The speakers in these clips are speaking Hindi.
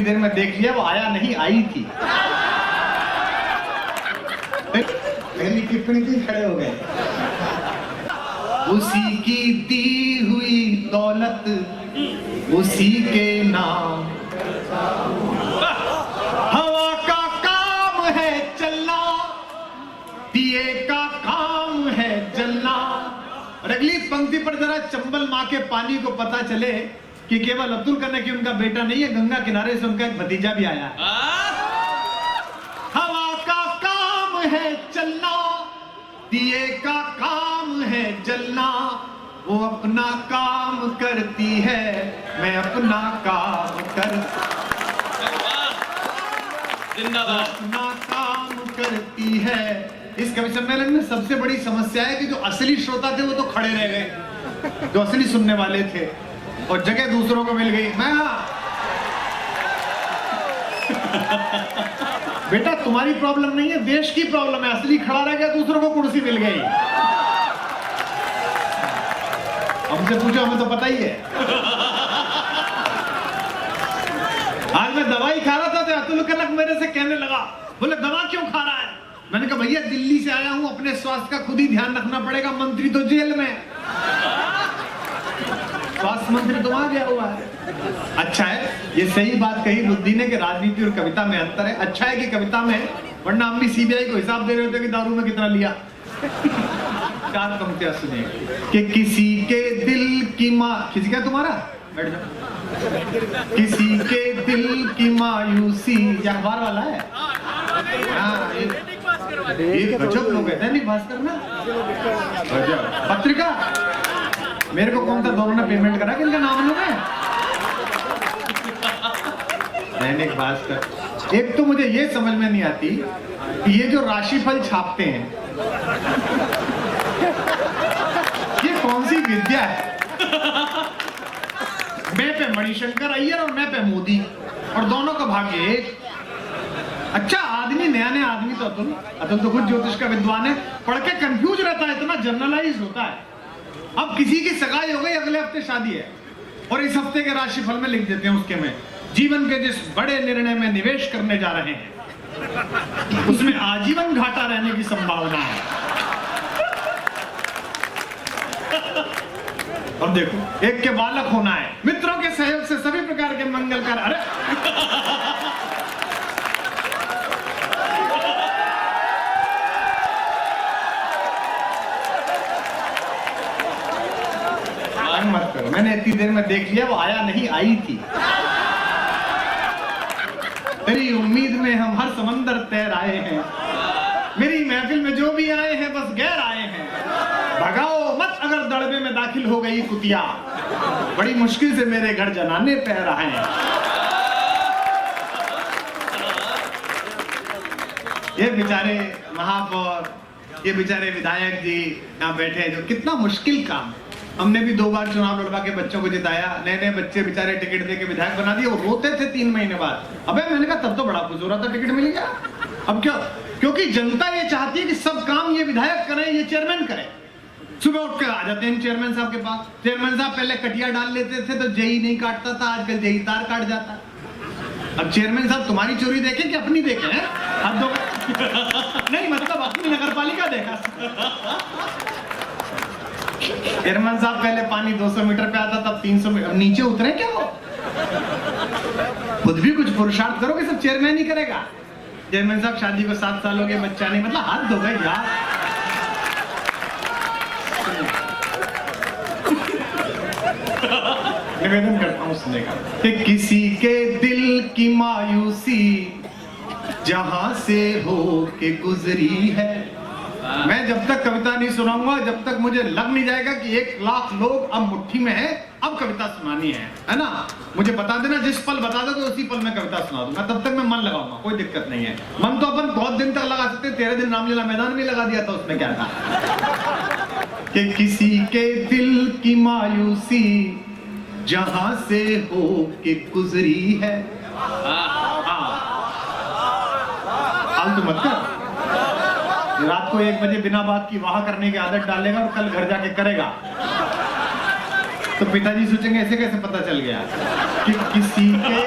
देर में देख लिया, वो आया नहीं, आई थी। पहली टिप्पणी थी, खड़े हो गए। उसी की दी हुई दौलत उसी के नाम, हवा का काम है चलना, दिए का काम है जलना। और अगली पंक्ति पर जरा चंबल माँ के पानी को पता चले कि केवल अब्दुल कन्ना की उनका बेटा नहीं है, गंगा किनारे से उनका एक भतीजा भी आया है। हवा का काम है चलना, दिए का काम है जलना, वो अपना काम करती है, मैं अपना काम अपना काम करती है। इस कवि सम्मेलन में सबसे बड़ी समस्या है कि जो असली श्रोता थे वो तो खड़े रह गए, जो असली सुनने वाले थे, और जगह दूसरों को मिल गई। मैं बेटा तुम्हारी प्रॉब्लम नहीं है, देश की प्रॉब्लम है। असली खड़ा रह गया, दूसरों को कुर्सी मिल गई। हमसे पूछो, हमें तो पता ही है। आज मैं दवाई खा रहा था तो अतुल कनक मेरे से कहने लगा, बोले दवा क्यों खा रहा है? मैंने कहा भैया दिल्ली से आया हूं, अपने स्वास्थ्य का खुद ही ध्यान रखना पड़ेगा, मंत्री तो जेल में, स्वास्थ्य मंत्री तो वहां गया हुआ है। अच्छा है, ये सही बात कही बुद्धि ने कि राजनीति और कविता में अंतर है। अच्छा है कि कविता में, वरना हम भी सीबीआई को हिसाब दे रहे होते कि दारू में कितना लिया। चार पंक्तियां सुनिए कि किसी के दिल की माँ, किसी का तुम्हारा बैठ जाओ, किसी के दिल की मायूसी, ये अखबार वाला है। हाँ, ये गजब लोग है, दैनिक भास्कर ना, पत्रिका। मेरे को कौन सा दोनों ने पेमेंट करा कि इनका नाम लोग है? दैनिक भास्कर। एक तो मुझे ये समझ में नहीं आती कि ये जो राशिफल छापते हैं, ये कौन सी विद्या है? मैं पे मणिशंकर अय्यर और मैं पे मोदी, और दोनों का भाग्य एक। अच्छा आदमी, नया आदमी तो अतुल तो खुद ज्योतिष का विद्वान है, पढ़ के कंफ्यूज रहता है, इतना जनरलाइज होता है। अब किसी की सगाई हो गई, अगले हफ्ते शादी है, और इस हफ्ते के राशिफल में लिख देते हैं उसके में, जीवन के जिस बड़े निर्णय में निवेश करने जा रहे हैं उसमें आजीवन घाटा रहने की संभावना है। और देखो, एक के बालक होना है, मित्रों के सहयोग से सभी प्रकार के मंगल कर। अरे मत करो, मैंने इतनी देर में देख लिया, वो आया नहीं, आई थी। तेरी उम्मीद में हम हर समंदर तैर आए हैं, मेरी महफिल में जो भी आए हैं बस गैर आए हैं। भगाओ मत अगर दड़बे में दाखिल हो गई कुतिया, बड़ी मुश्किल से मेरे घर जनाने पैर आए हैं। ये बेचारे महापौर, ये बेचारे विधायक जी यहाँ बैठे हैं, जो कितना मुश्किल काम। हमने भी 2 बार चुनाव लड़वा के बच्चों को जिताया, नए बच्चे बेचारे टिकट दे के विधायक बना दिए, वो रोते थे 3 महीने बाद। अबे मैंने कहा तब तो बड़ा खुश हो रहा था, टिकट मिल गया। अब क्या? क्योंकि जनता ये चाहती है कि सब काम ये विधायक करें, ये चेयरमैन करें। सुबह उठ के आ जाते हैं चेयरमैन साहब के पास। चेयरमैन साहब पहले कटिया डाल लेते थे तो जेई नहीं काटता था, आजकल जेई तार काट जाता। अब चेयरमैन साहब तुम्हारी चोरी देखे कि अपनी देखे हैं? अब दो नहीं, मतलब अपनी नगरपालिका देखा। चेयरमैन साहब पहले पानी 200 मीटर पे आता, तब 300 मीटर। नीचे उतरे क्या वो? खुद भी कुछ पुरुषार्थ करो कि सब चेयरमैन ही करेगा। चेयरमैन साहब शादी को 7 साल हो गए, बच्चा नहीं, मतलब हाथ धो गए यार। निवेदन करता हूं सुनने का कि किसी के दिल की मायूसी जहां से हो के गुजरी है। मैं जब तक कविता नहीं सुनाऊंगा, जब तक मुझे लग नहीं जाएगा कि 1 लाख लोग अब मुट्ठी में है, अब कविता सुनानी है ना। मुझे बता देना, जिस पल बता दो तो उसी पल में कविता सुना दूंगा, तब तक मैं मन लगाऊंगा, कोई दिक्कत नहीं है। मन तो अपन बहुत दिन तक लगा सकते, 13 दिन रामलीला मैदान में लगा दिया था, उसमें क्या था कि किसी के दिल की मायूसी जहां से हो के गुजरी है। फालतू मत कर। रात को 1 बजे बिना बात की वाह करने की आदत डालेगा और कल घर जाके करेगा तो पिताजी सोचेंगे ऐसे कैसे पता चल गया कि किसी के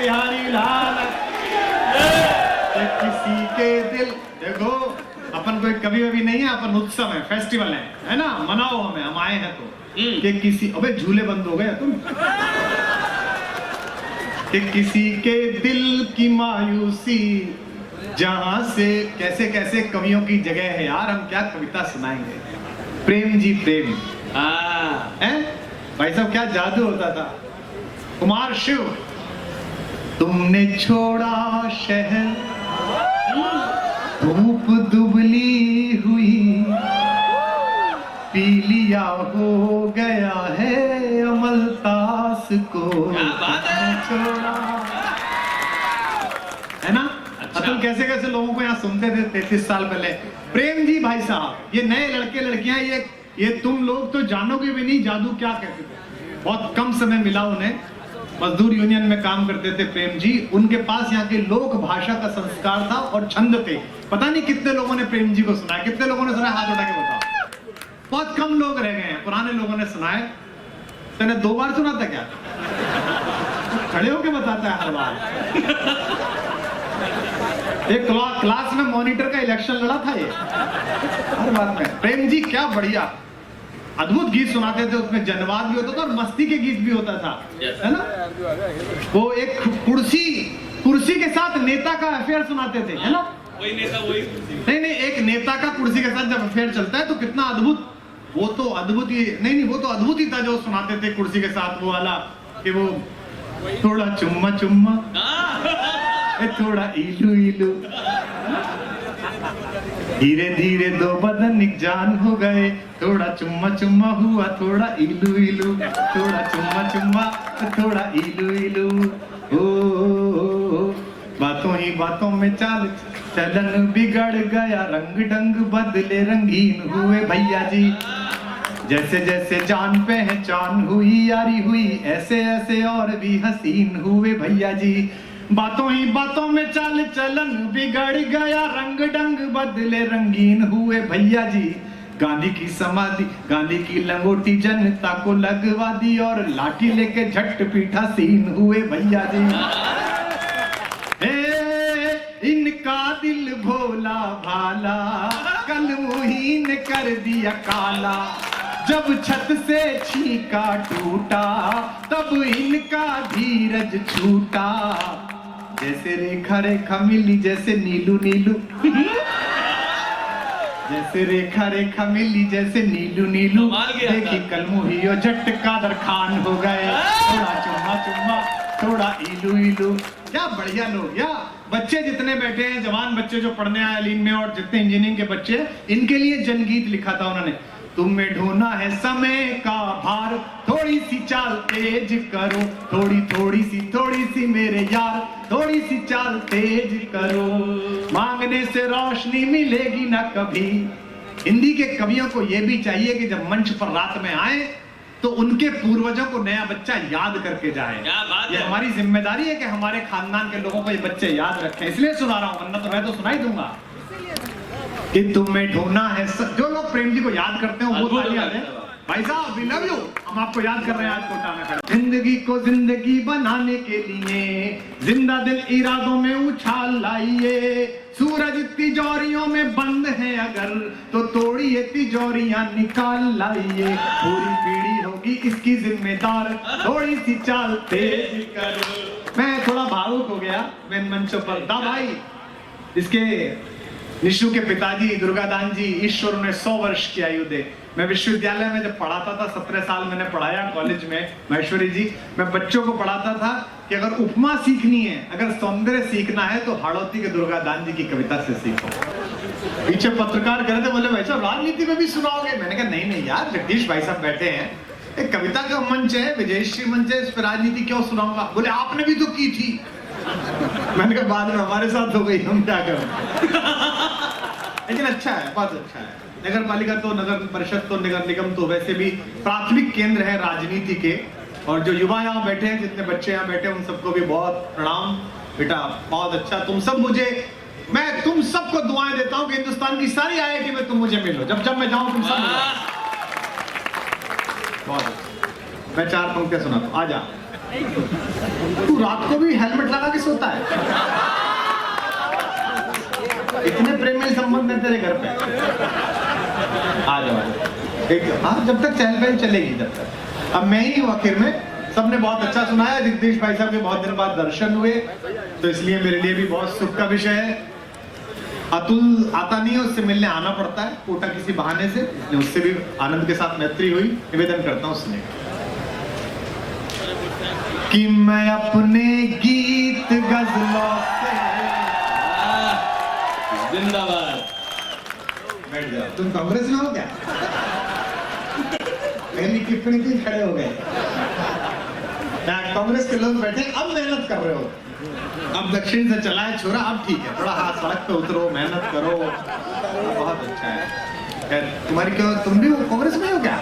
बिहारी लाल किसी के दिल। देखो अपन कोई कभी वभी नहीं है, अपन उत्सव है, फेस्टिवल है ना, मनाओ हमें, हम आए हैं तो कि किसी, अबे झूले बंद हो गए तुम, कि किसी के दिल की मायूसी जहां से, कैसे कैसे कवियों की जगह है यार, हम क्या कविता सुनाएंगे। प्रेम जी प्रेम, हैं भाई साहब, क्या जादू होता था। कुमार शिव, तुमने छोड़ा शहर, धूप दुबली हुई, पी लिया हो गया है अमलतास को, छोड़ा, है ना। अच्छा। तुम कैसे कैसे लोगों को यहाँ सुनते थे 33 साल पहले। प्रेम जी भाई साहब, ये नए लड़के लड़कियां, ये तुम लोग तो जानोगे भी नहीं जादू क्या कहते थे। बहुत कम समय मिला उन्हें, मजदूर यूनियन में काम करते थे प्रेम जी। उनके पास यहाँ के लोक भाषा का संस्कार था और छंद थे। पता नहीं कितने लोगों ने प्रेम जी को सुना, कितने लोगों ने सुना, हाथ उठा के बताओ। बहुत कम लोग रह गए हैं, पुराने लोगों ने सुनाए। तूने 2 बार सुना था क्या? खड़े होके बताता है हर बार। एक क्लास में मॉनिटर का इलेक्शन लड़ा था ये, हर बात में। प्रेम जी क्या बढ़िया अद्भुत गीत सुनाते थे, उसमें जनवाद भी होता था और मस्ती के गीत भी होता था, है ना। वो एक कुर्सी के साथ नेता का अफेयर सुनाते थे, है ना। वही नेता वही नहीं, एक नेता का कुर्सी के साथ जब अफेयर चलता है तो कितना अद्भुत, वो तो अद्भुत ही नहीं, वो तो अद्भुत ही था जो सुनाते थे कुर्सी के साथ वो वाला, कि वो थोड़ा चुम्मा चुम्मा, थोड़ा इलू इलू, धीरे धीरे 2 बदन एक जान हो गए, थोड़ा चुम्मा चुम्मा हुआ, थोड़ा इलू इलू, थोड़ा चुम्मा चुम्मा, थोड़ा इलू इलू। ओ बातों ही बातों में चाल चलन बिगड़ गया, रंग ढंग बदले रंगीन हुए भैया जी। जैसे जैसे जान पहचान हुई, यारी हुई, ऐसे ऐसे और भी हसीन हुए भैया जी। बातों ही बातों में चाल चलन बिगड़ गया, रंग ढंग बदले रंगीन हुए भैया जी। गांधी की समाधि, गांधी की लंगोटी जनता को लगवा दी, और लाठी लेके झट पीठा सीन हुए भैया जी। इनका दिल भोला भाला, कल मुहीन कर दिया काला, जब छत से छीका टूटा, तब इनका धीरज छूटा। जैसे रेखा रेखा मिली, जैसे नीलू नीलू, जैसे रेखा रेखा मिली, जैसे नीलू नीलू, देखी कल मुही और झटका दरखान हो गए, थोड़ा चुम्मा चुम्मा, थोड़ा इलू इलू। क्या बढ़िया लोग, या बच्चे जितने बैठे हैं, जवान बच्चे जो पढ़ने आए अलीम में, और जितने इंजीनियरिंग के बच्चे, इनके लिए जनगीत लिखा था उन्होंने। तुम्हें ढोना है समय का भार, थोड़ी सी चाल तेज करो, थोड़ी सी मेरे यार, थोड़ी सी चाल तेज करो, मांगने से रोशनी मिलेगी ना कभी। हिंदी के कवियों को यह भी चाहिए कि जब मंच पर रात में आए तो उनके पूर्वजों को नया बच्चा याद करके जाए। ये हमारी जिम्मेदारी है कि हमारे खानदान के लोगों को ये बच्चे याद रखें, इसलिए सुना रहा हूं, वरना तो मैं तो सुना ही दूंगा कि तुम्हें ढूंढना है। जो लोग प्रेम जी को याद करते हैं वो तालियां दें। भाई साहब वी लव यू, हम आपको याद कर रहे हैं आज कोटा में खड़े। जिंदगी को जिंदगी बनाने के लिए जिंदा दिल इरादों में उछाल लाइए, सूरज तिजोरियों में बंद है अगर, तो तोड़िए तिजोरियां निकाल लाइए, पूरी पीढ़ी होगी इसकी जिम्मेदार, थोड़ी सी चाल तेज करो। मैं थोड़ा भावुक हो गया मैं मंचों पर दा भाई, इसके निशु के पिताजी दुर्गादान जी, ईश्वर उन्हें 100 वर्ष की आयु दे। मैं विश्वविद्यालय में जब पढ़ाता था, 17 साल मैंने पढ़ाया कॉलेज में महेश्वरी जी, मैं बच्चों को पढ़ाता था कि अगर उपमा सीखनी है, अगर सौंदर्य सीखना है तो हाड़ौती के दुर्गादान जी की कविता से सीखो। पीछे पत्रकार कह रहे थे, बोले भाई साहब राजनीति में भी सुनाओगे? मैंने कहा नहीं यार, जगदीश भाई साहब बैठे हैं, एक कविता का मंच है, विजयश्री मंच है, इस पर राजनीति क्यों सुनाऊंगा? बोले आपने भी तो की थी। मैंने कहा बाद में हमारे साथ हो गई, हम क्या करें। लेकिन अच्छा है, बहुत अच्छा है। नगर पालिका तो, नगर परिषद तो, नगर निगम तो वैसे भी प्राथमिक केंद्र है राजनीति के। और जो युवा यहाँ बैठे हैं, जितने बच्चे यहाँ बैठे हैं, उन सबको भी बहुत प्रणाम बेटा, बहुत अच्छा। तुम सब मैं तुम सबको दुआएं देता हूँ कि हिंदुस्तान की सारी IIT में तुम मुझे मिलो, जब मैं जाऊँ तुम सब मिलो। बहुत अच्छा। मैं 4 पंक्तियां सुनाता हूँ, आ जा। तू रात को भी हेलमेट लगा के सोता है? इतने प्रेमी संबंध है तेरे घर पे। आ जाओ हाँ, जब तक चहल पहल चलेगी जब तक। अब मैं ही हूँ आखिर में। सबने बहुत अच्छा सुनाया। जगदीश भाई साहब के बहुत दिन बाद दर्शन हुए, तो इसलिए मेरे लिए भी बहुत सुख का विषय है। अतुल आता नहीं है, उससे मिलने आना पड़ता है कोटा किसी बहाने से, उससे भी आनंद के साथ मैत्री हुई। निवेदन करता हूँ सुनिए कि मैं अपने गीत गजलों से। जिंदाबाद। बैठ जाओ। तुम कांग्रेस में हो क्या? पहली टिप्पणी थी, खड़े हो गए। कांग्रेस के लोग बैठे, अब मेहनत कर रहे हो, अब दक्षिण से चला है छोरा, अब ठीक है, थोड़ा हाथ सड़क पे उतरो, मेहनत करो, बहुत अच्छा है। तुम्हारी क्यों, तुम भी कांग्रेस में हो क्या?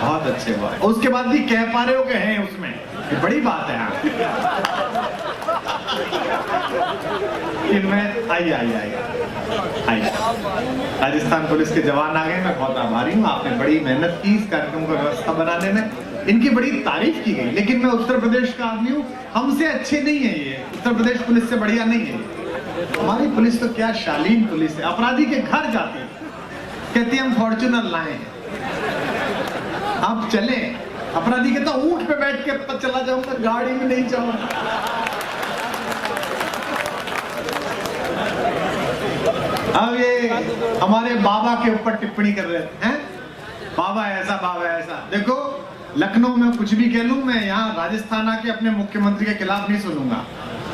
बहुत अच्छे बात। उसके बाद भी कह पा रहे हो कि हैं उसमें, ये बड़ी बात है। इनमें आइए आइए आइए। राजस्थान पुलिस के जवान आ गए, मैं बहुत आभारी हूँ। आपने बड़ी मेहनत की इस कार्यक्रम को व्यवस्था बनाने में, इनकी बड़ी तारीफ की गई। लेकिन मैं उत्तर प्रदेश का आदमी हूँ, हमसे अच्छे नहीं है ये। उत्तर प्रदेश पुलिस से बढ़िया नहीं है। हमारी पुलिस तो क्या शालीन पुलिस है। अपराधी के घर जाते हैं, कहती है हम फॉर्च्यूनर लाए हैं, आप चले। अपराधी कहता ऊंट पे बैठ के चला जाऊंगा, गाड़ी में नहीं जाऊंगा। अब ये हमारे बाबा के ऊपर टिप्पणी कर रहे हैं, बाबा ऐसा बाबा ऐसा। देखो लखनऊ में कुछ भी कह लूं, मैं यहाँ राजस्थान आके अपने मुख्यमंत्री के खिलाफ नहीं सुनूंगा।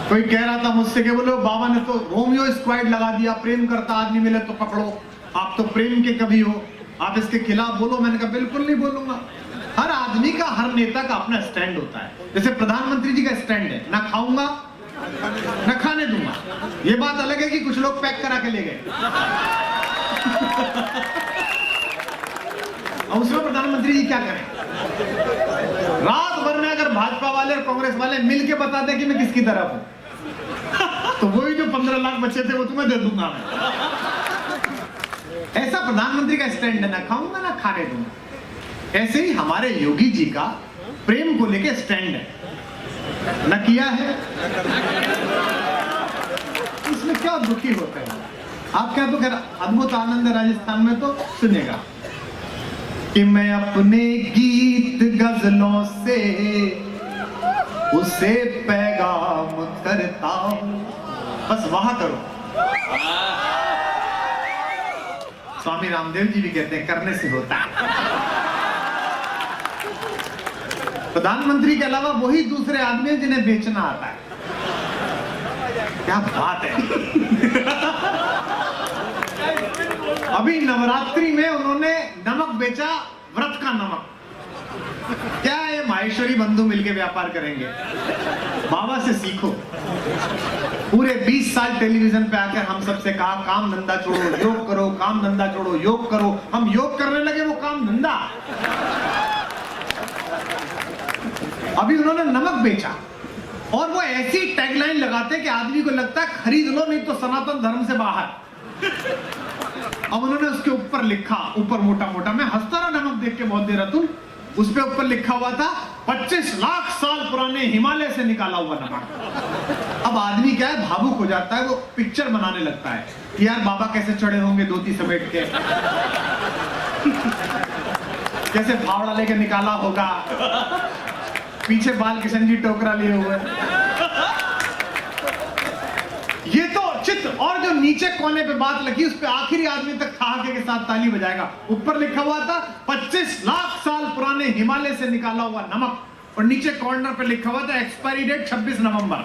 कोई कह रहा था मुझसे कि बोलो बाबा ने तो रोमियो स्क्वाड लगा दिया, प्रेम करता आदमी मिले तो पकड़ो, आप तो प्रेम के कभी हो, आप इसके खिलाफ बोलो। मैंने कहा बिल्कुल नहीं बोलूंगा। हर आदमी का, हर नेता का अपना स्टैंड होता है। जैसे प्रधानमंत्री जी का स्टैंड है, ना खाऊंगा न खाने दूंगा। ये बात अलग है कि कुछ लोग पैक करा के ले गए। अब उसमें प्रधानमंत्री जी क्या करें? रात भर में अगर भाजपा वाले और कांग्रेस वाले मिलके बता दे कि मैं किसकी तरफ हूं, तो वही जो 15 लाख बच्चे थे वो तुम्हें दे दूंगा मैं। ऐसा प्रधानमंत्री का स्टैंड है, ना खाऊंगा ना खाने दूंगा। ऐसे ही हमारे योगी जी का प्रेम को लेके स्टैंड है, न किया है। इसमें क्या दुखी होते हैं आप? क्या तो खैर अद्भुत आनंद है राजस्थान में, तो सुनेगा कि मैं अपने गीत गजलों से उसे पैगाम करता हूं। बस वहां करो। स्वामी रामदेव जी भी कहते हैं करने से होता है। प्रधानमंत्री के अलावा वही दूसरे आदमी हैं जिन्हें बेचना आता है। क्या बात है। अभी नवरात्रि में उन्होंने नमक बेचा, व्रत का नमक। क्या ये माहेश्वरी बंधु मिलके व्यापार करेंगे? बाबा से सीखो। पूरे 20 साल टेलीविजन पे आकर हम सबसे कहा काम धंधा छोड़ो, योग करो, काम धंधा छोड़ो, योग करो। हम योग करने लगे, वो काम धंधा। अभी उन्होंने नमक बेचा और वो ऐसी टैगलाइन लगाते कि आदमी को लगता है खरीद लो नहीं तो सनातन धर्म से बाहर। अब उन्होंने उसके ऊपर लिखा, ऊपर मोटा मोटा, मैं हंसता रहा नमक देख के बहुत देर अतुल, उस पे ऊपर लिखा हुआ था 25 लाख साल पुराने हिमालय से निकाला हुआ नमक। अब आदमी क्या है, भावुक हो जाता है, वो पिक्चर बनाने लगता है कि यार बाबा कैसे चढ़े होंगे धोती समेट के, कैसे फावड़ा लेके निकाला होगा, पीछे बाल किशन जी टोकरा लिए हुए। ये तो चित्र, और जो नीचे कोने पे बात लिखी उस पे आखिरी आदमी तक ठहाके के साथ ताली बजाएगा। ऊपर लिखा हुआ था 25 लाख साल पुराने हिमालय से निकाला हुआ नमक, और नीचे कॉर्नर पे लिखा हुआ था एक्सपायरी डेट 26 नवंबर।